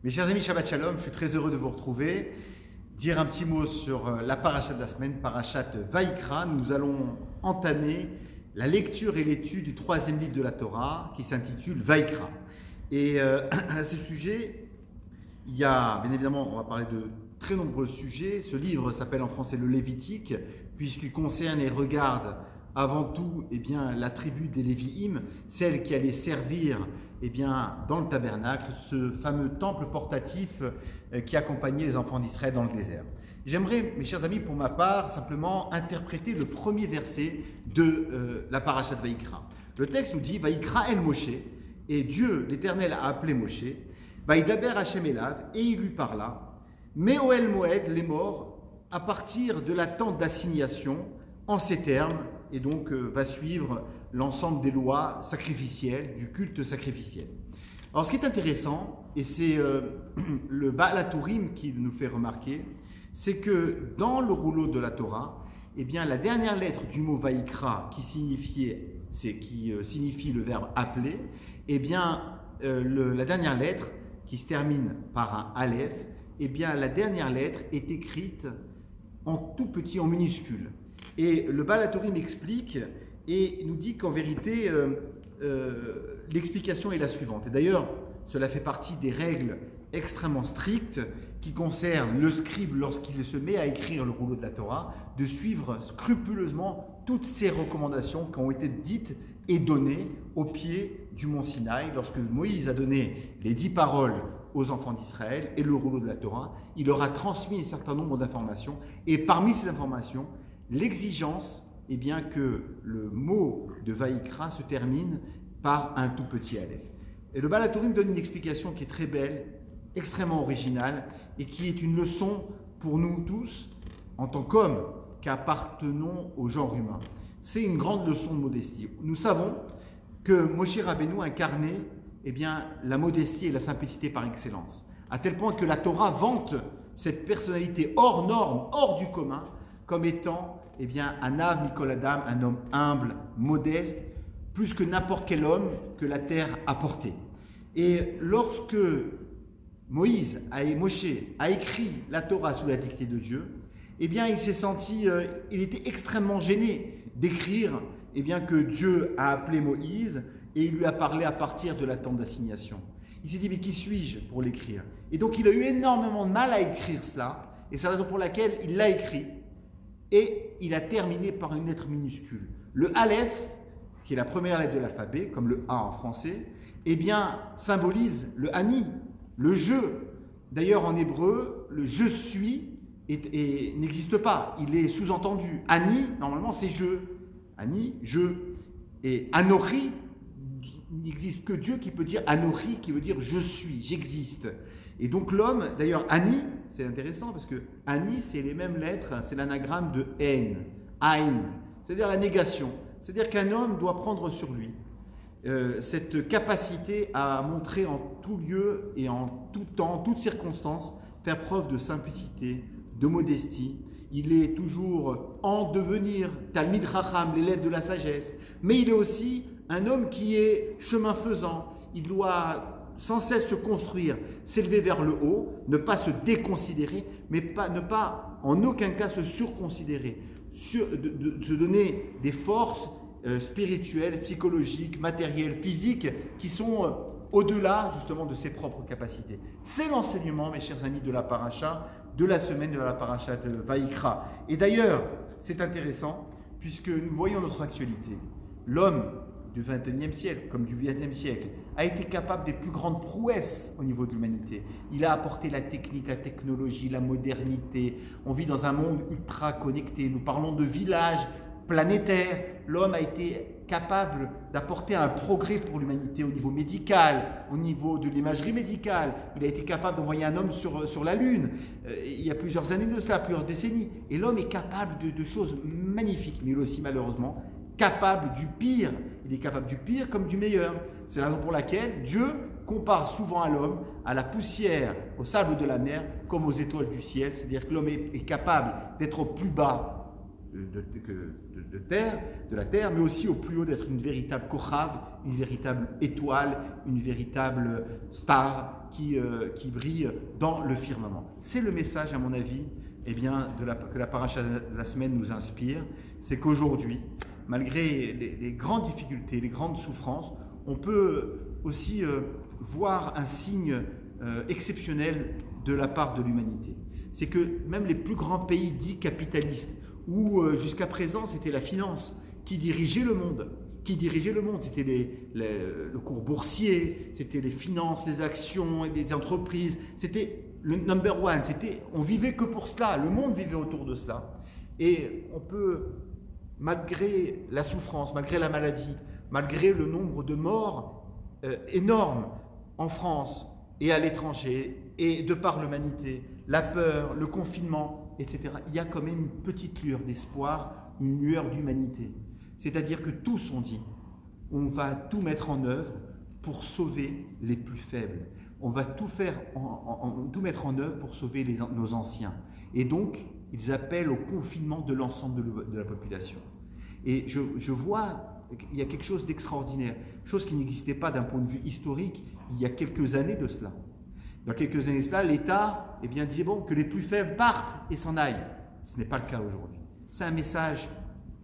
Mes chers amis, Shabbat Shalom, je suis très heureux de vous retrouver. Dire un petit mot sur la paracha de la semaine, parachat Vaïkra. Nous allons entamer la lecture et l'étude du troisième livre de la Torah qui s'intitule Vaïkra. Et à ce sujet, il y a, bien évidemment, on va parler de très nombreux sujets. Ce livre s'appelle en français le Lévitique, puisqu'il concerne et regarde avant tout la tribu des Lévi'im, celle qui allait servir dans le tabernacle, ce fameux temple portatif qui accompagnait les enfants d'Israël dans le désert. J'aimerais, mes chers amis, pour ma part, simplement interpréter le premier verset de la parashat Vaïkra. Le texte nous dit « Vaïkra el Moshe » et Dieu, l'Éternel, a appelé Moshe « Vaïdaber Hashem elav » et il lui parla « Me'oel Moed, les morts, à partir de la tente d'assignation, en ces termes » et donc va suivre l'ensemble des lois sacrificielles, du culte sacrificiel. Alors ce qui est intéressant, et c'est le Baal HaTurim qui nous fait remarquer, c'est que dans le rouleau de la Torah, la dernière lettre du mot Vaïkra, qui signifie le verbe appeler, la dernière lettre, qui se termine par un Aleph, la dernière lettre est écrite en tout petit, en minuscule. Et le Baal HaTurim explique et nous dit qu'en vérité, l'explication est la suivante. Et d'ailleurs, cela fait partie des règles extrêmement strictes qui concernent le scribe lorsqu'il se met à écrire le rouleau de la Torah, de suivre scrupuleusement toutes ces recommandations qui ont été dites et données au pied du mont Sinaï. Lorsque Moïse a donné les 10 paroles aux enfants d'Israël et le rouleau de la Torah, il leur a transmis un certain nombre d'informations. Et parmi ces informations, l'exigence que le mot de Vaïkra se termine par un tout petit Aleph. Et le Baal HaTurim donne une explication qui est très belle, extrêmement originale, et qui est une leçon pour nous tous, en tant qu'hommes qui appartenons au genre humain. C'est une grande leçon de modestie. Nous savons que Moshe Rabbeinu incarnait la modestie et la simplicité par excellence, à tel point que la Torah vante cette personnalité hors norme, hors du commun, comme étant un ave Mikol Adam, un homme humble, modeste, plus que n'importe quel homme que la terre a porté. Et lorsque Moshe a écrit la Torah sous la dictée de Dieu, il s'est senti, il était extrêmement gêné d'écrire que Dieu a appelé Moïse et il lui a parlé à partir de la tente d'assignation. Il s'est dit, mais qui suis-je pour l'écrire? Et donc il a eu énormément de mal à écrire cela, et c'est la raison pour laquelle il l'a écrit. Et il a terminé par une lettre minuscule. Le Aleph, qui est la première lettre de l'alphabet, comme le A en français, symbolise le Ani, le je. D'ailleurs, en hébreu, le je suis n'existe pas. Il est sous-entendu. Ani, normalement, c'est je. Ani, je. Et Anori, il n'existe que Dieu qui peut dire Anori, qui veut dire je suis, j'existe. Et donc l'homme, d'ailleurs Ani, c'est intéressant parce que Ani, c'est les mêmes lettres, c'est l'anagramme de Ein, Ein, c'est-à-dire la négation. C'est-à-dire qu'un homme doit prendre sur lui cette capacité à montrer en tout lieu et en tout temps, en toutes circonstances, faire preuve de simplicité, de modestie. Il est toujours en devenir, Talmid Chacham, l'élève de la sagesse, mais il est aussi un homme qui est chemin faisant. Il doit sans cesse se construire, s'élever vers le haut, ne pas se déconsidérer, mais ne pas en aucun cas se surconsidérer, se donner des forces spirituelles, psychologiques, matérielles, physiques, qui sont au-delà justement de ses propres capacités. C'est l'enseignement, mes chers amis, de la paracha, de la semaine de la paracha de Vaïkra. Et d'ailleurs, c'est intéressant, puisque nous voyons notre actualité. L'homme du XXIe siècle, comme du XXe siècle, a été capable des plus grandes prouesses au niveau de l'humanité. Il a apporté la technique, la technologie, la modernité. On vit dans un monde ultra connecté. Nous parlons de villages planétaires. L'homme a été capable d'apporter un progrès pour l'humanité au niveau médical, au niveau de l'imagerie médicale. Il a été capable d'envoyer un homme sur la Lune. Il y a plusieurs années de cela, plusieurs décennies. Et l'homme est capable de choses magnifiques, mais il est aussi malheureusement capable du pire. Il est capable du pire comme du meilleur. C'est la raison pour laquelle Dieu compare souvent à l'homme à la poussière, au sable de la mer, comme aux étoiles du ciel. C'est-à-dire que l'homme est capable d'être au plus bas de la terre, mais aussi au plus haut d'être une véritable kochav, une véritable étoile, une véritable star qui brille dans le firmament. C'est le message, à mon avis, que la paracha de la semaine nous inspire, c'est qu'aujourd'hui, malgré les grandes difficultés, les grandes souffrances, on peut aussi voir un signe exceptionnel de la part de l'humanité. C'est que même les plus grands pays dits capitalistes, où jusqu'à présent c'était la finance qui dirigeait le monde, c'était le cours boursier, c'était les finances, les actions et les entreprises, c'était le number one, on vivait que pour cela, le monde vivait autour de cela. Et on peut, malgré la souffrance, malgré la maladie, malgré le nombre de morts énormes en France et à l'étranger, et de par l'humanité, la peur, le confinement, etc., il y a quand même une petite lueur d'espoir, une lueur d'humanité. C'est-à-dire que tous ont dit, on va tout mettre en œuvre pour sauver les plus faibles. On va tout mettre en œuvre pour sauver nos anciens. Et donc, ils appellent au confinement de l'ensemble de la population. Et je vois qu'il y a quelque chose d'extraordinaire, chose qui n'existait pas d'un point de vue historique il y a quelques années de cela. Dans quelques années de cela, l'État disait bon, que les plus faibles partent et s'en aillent. Ce n'est pas le cas aujourd'hui. C'est un message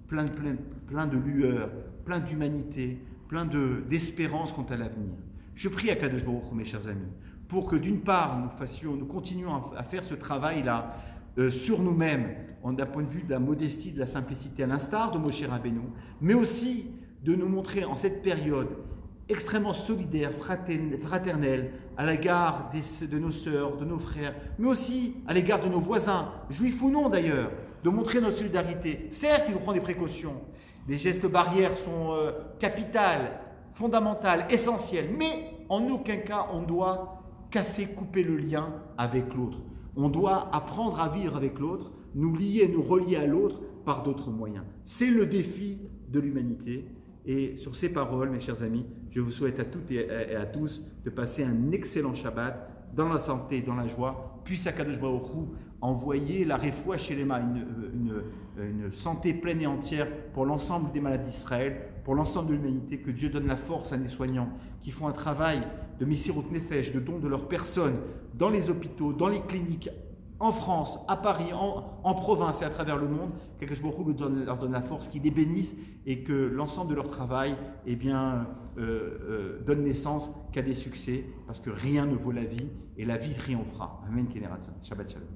plein de lueur, plein d'humanité, plein d'espérance quant à l'avenir. Je prie à Kadosh Baruch Hu, mes chers amis, pour que d'une part, nous continuions à faire ce travail-là sur nous-mêmes, d'un point de vue de la modestie, de la simplicité, à l'instar de Moshe Rabbeinu, mais aussi de nous montrer en cette période extrêmement solidaire, fraternelle, à l'égard de nos sœurs, de nos frères, mais aussi à l'égard de nos voisins, juifs ou non d'ailleurs, de montrer notre solidarité. Certes, il faut prendre des précautions. Les gestes barrières sont capitales, fondamentales, essentielles, mais en aucun cas on doit couper le lien avec l'autre. On doit apprendre à vivre avec l'autre, nous lier, nous relier à l'autre par d'autres moyens. C'est le défi de l'humanité. Et sur ces paroles, mes chers amis, je vous souhaite à toutes et à tous de passer un excellent Shabbat dans la santé, dans la joie. Puisse Akadosh Baruch Hu envoyer la refoua shelema, une santé pleine et entière pour l'ensemble des malades d'Israël, pour l'ensemble de l'humanité, que Dieu donne la force à nos soignants qui font un travail de Messirut Nefesh, de don de leur personne, dans les hôpitaux, dans les cliniques, en France, à Paris, en province et à travers le monde, que Baruch Hu leur donne la force, qu'ils les bénissent et que l'ensemble de leur travail donne naissance qu'à des succès, parce que rien ne vaut la vie et la vie triomphera. Amen. Shabbat Shalom.